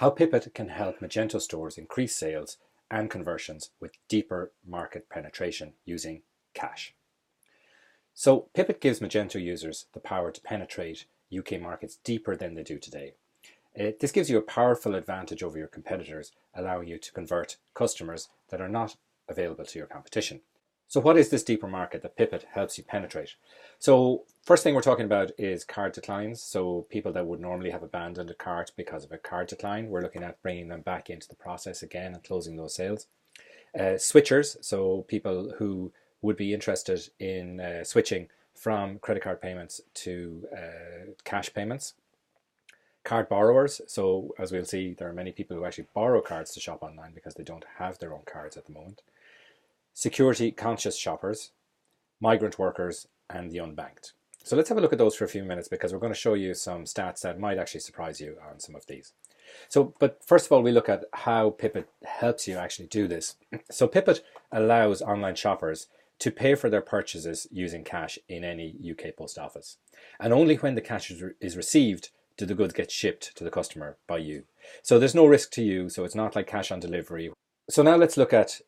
How PiPiT can help Magento stores increase sales and conversions with deeper market penetration using cash. So PiPiT gives Magento users the power to penetrate UK markets deeper than they do today. This gives you a powerful advantage over your competitors, allowing you to convert customers that are not available to your competition. So what is this deeper market that PiPiT helps you penetrate? So first thing we're talking about is card declines. So people that would normally have abandoned a cart because of a card decline, we're looking at bringing them back into the process again and closing those sales. Switchers, so people who would be interested in switching from credit card payments to cash payments. Card borrowers, so as we'll see, there are many people who actually borrow cards to shop online because they don't have their own cards at the moment. Security conscious shoppers, migrant workers, and the unbanked. So let's have a look at those for a few minutes because we're going to show you some stats that might actually surprise you on some of these. So, but first of all, we look at how PiPiT helps you actually do this. So PiPiT allows online shoppers to pay for their purchases using cash in any UK post office. And only when the cash is received do the goods get shipped to the customer by you. So there's no risk to you, so it's not like cash on delivery. So now let's look at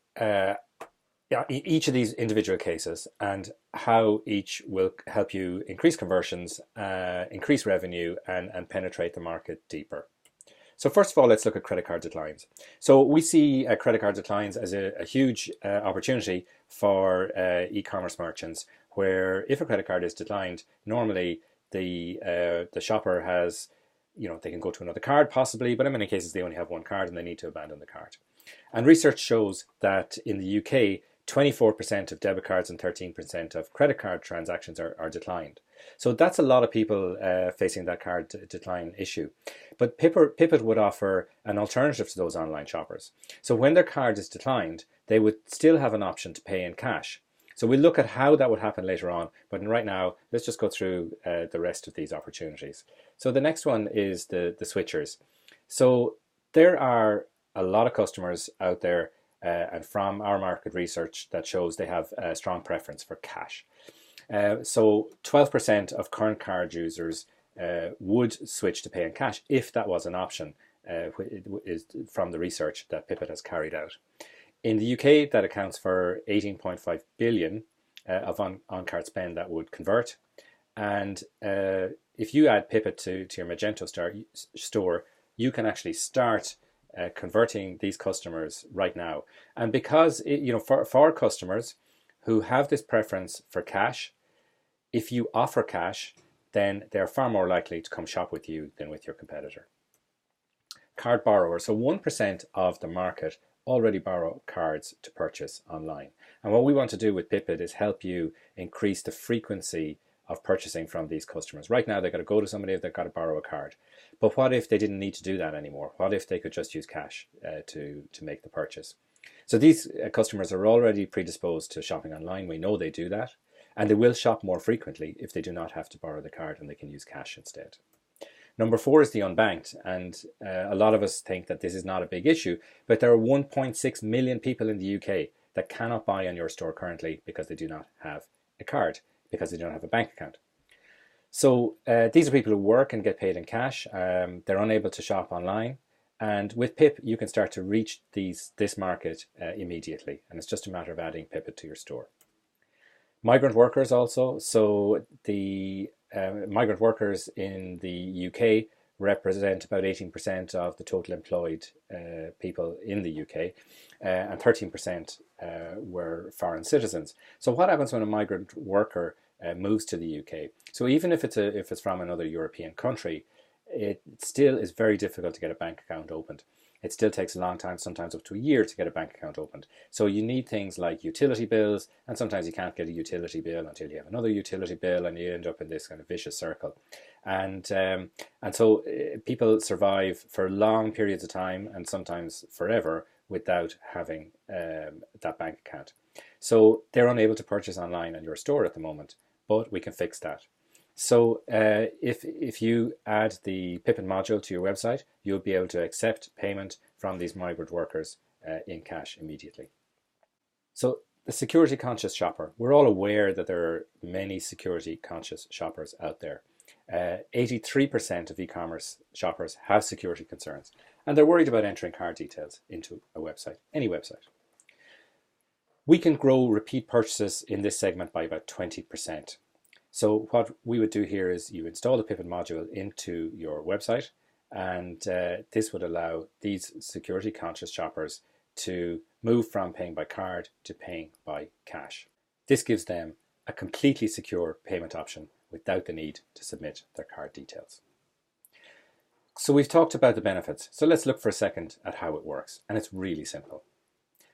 each of these individual cases and how each will help you increase conversions, increase revenue, and penetrate the market deeper. So first of all, let's look at credit card declines. So we see credit card declines as a huge opportunity for e-commerce merchants, where if a credit card is declined, normally the shopper has, they can go to another card possibly, but in many cases they only have one card and they need to abandon the cart. And research shows that in the UK, 24% of debit cards and 13% of credit card transactions are declined. So that's a lot of people facing that card decline issue. But PiPiT would offer an alternative to those online shoppers. So when their card is declined, they would still have an option to pay in cash. So we'll look at how that would happen later on, but right now, let's just go through the rest of these opportunities. So the next one is the switchers. So there are a lot of customers out there, and from our market research that shows they have a strong preference for cash. So 12% of current card users would switch to pay in cash if that was an option, is from the research that PiPiT has carried out. In the UK, that accounts for 18.5 billion of on-card spend that would convert. And if you add PiPiT to your Magento store, you can actually start converting these customers right now. And because, for customers who have this preference for cash, if you offer cash, then they're far more likely to come shop with you than with your competitor. Card borrowers, so 1% of the market already borrow cards to purchase online. And what we want to do with PiPiT is help you increase the frequency of purchasing from these customers. Right now, they've got to go to somebody, they've got to borrow a card. But what if they didn't need to do that anymore? What if they could just use cash to make the purchase? So these customers are already predisposed to shopping online. We know they do that. And they will shop more frequently if they do not have to borrow the card and they can use cash instead. Number 4 is the unbanked, and a lot of us think that this is not a big issue, but there are 1.6 million people in the UK that cannot buy on your store currently because they do not have a card, because they don't have a bank account. So these are people who work and get paid in cash. They're unable to shop online, and with PIP you can start to reach this market immediately, and it's just a matter of adding PiPiT to your store. Migrant workers also, so the migrant workers in the UK represent about 18% of the total employed people in the UK, and 13% were foreign citizens. So what happens when a migrant worker moves to the UK? So even if it's from another European country, it still is very difficult to get a bank account opened. It still takes a long time, sometimes up to a year, to get a bank account opened. So you need things like utility bills, and sometimes you can't get a utility bill until you have another utility bill, and you end up in this kind of vicious circle. And so people survive for long periods of time, and sometimes forever, without having that bank account. So they're unable to purchase online in your store at the moment, but we can fix that. So if you add the PiPiT module to your website, you'll be able to accept payment from these migrant workers in cash immediately. So the security conscious shopper, we're all aware that there are many security conscious shoppers out there. 83% of e-commerce shoppers have security concerns, and they're worried about entering card details into a website, any website. We can grow repeat purchases in this segment by about 20%. So what we would do here is you install the PiPiT module into your website, and this would allow these security conscious shoppers to move from paying by card to paying by cash. This gives them a completely secure payment option without the need to submit their card details. So we've talked about the benefits. So let's look for a second at how it works. And it's really simple.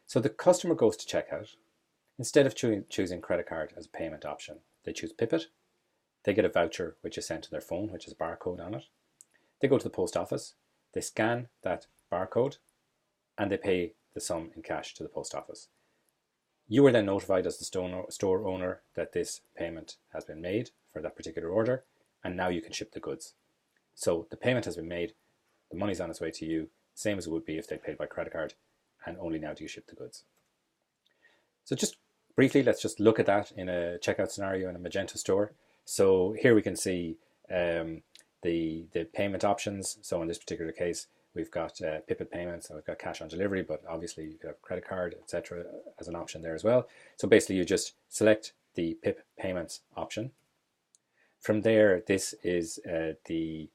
So the customer goes to checkout. Instead of choosing credit card as a payment option, they choose PiPiT. They get a voucher which is sent to their phone, which has a barcode on it. They go to the post office. They scan that barcode and they pay the sum in cash to the post office. You are then notified as the store owner that this payment has been made for that particular order, and now you can ship the goods. So the payment has been made, the money's on its way to you, same as it would be if they paid by credit card, and only now do you ship the goods. So just briefly, let's just look at that in a checkout scenario in a Magento store. So here we can see the payment options. So in this particular case, we've got PiPiT payments, and we've got cash on delivery, but obviously you could have credit card, etc. as an option there as well. So basically you just select the PiPiT payments option. From there, this is the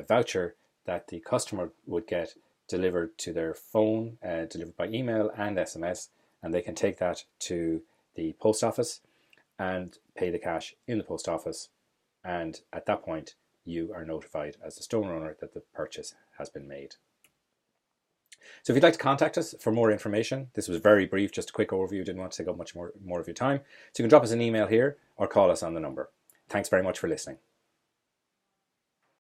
voucher that the customer would get delivered to their phone, delivered by email and SMS, and they can take that to the post office and pay the cash in the post office. And at that point, you are notified as the store owner that the purchase has been made. So if you'd like to contact us for more information, this was very brief, just a quick overview, didn't want to take up much more of your time. So you can drop us an email here or call us on the number. Thanks very much for listening.